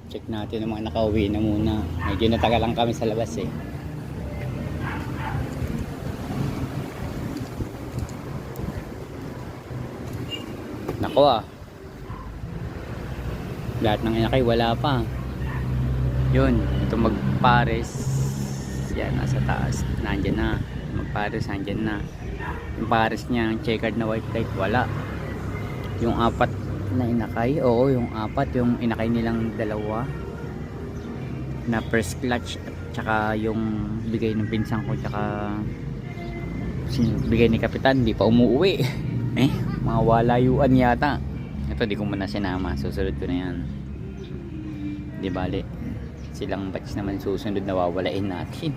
Check natin yung mga nakauwi na muna. Medyo natagal lang kami sa labas eh. Nako ah. Lahat ng inakay wala pa. Yun, ito magpares. Yan, nasa taas. Nandyan na. Magpares, nandyan na. Yung pares niya, yung checkered na white light, wala. Yung apat na inakay, oo, yung apat, yung inakay nilang dalawa na first clutch at saka yung bigay ng pinsang ko tsaka bigay ni kapitan, di pa umuwi. Mga walayuan yata. Ito di ko muna sinama, susunod ko na yan. Di bali, silang batch naman susunod na wawalain natin.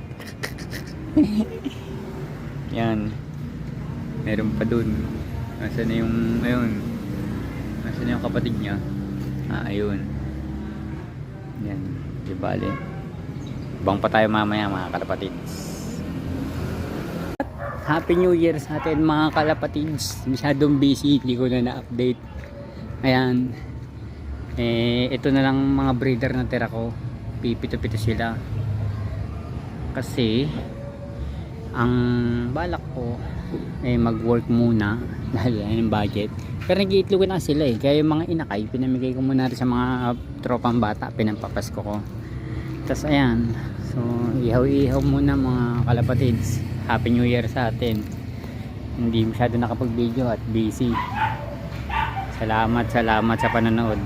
Yan, meron pa dun. Nasaan na yung ayun, nasaan na yung kapatid niya? Ayun. Yan, di bali, bang pa tayo mamaya mga kalapatids. Happy New Year sa atin mga kalapatids. Masyadong busy, hindi ko na na-update. Ayan, ito na lang mga breeder na tira ko. Pipito-pito sila kasi ang balak ko mag-work muna dahil yung budget, pero nag-iitlogan na sila kaya yung mga inakay pinamigay ko muna rin sa mga tropang bata, pinampapasko ko. Tas ayan, so ihaw-ihaw muna mga kalapatids. Happy New Year sa atin. Hindi masyado nakapag-video at busy. Salamat sa panonood.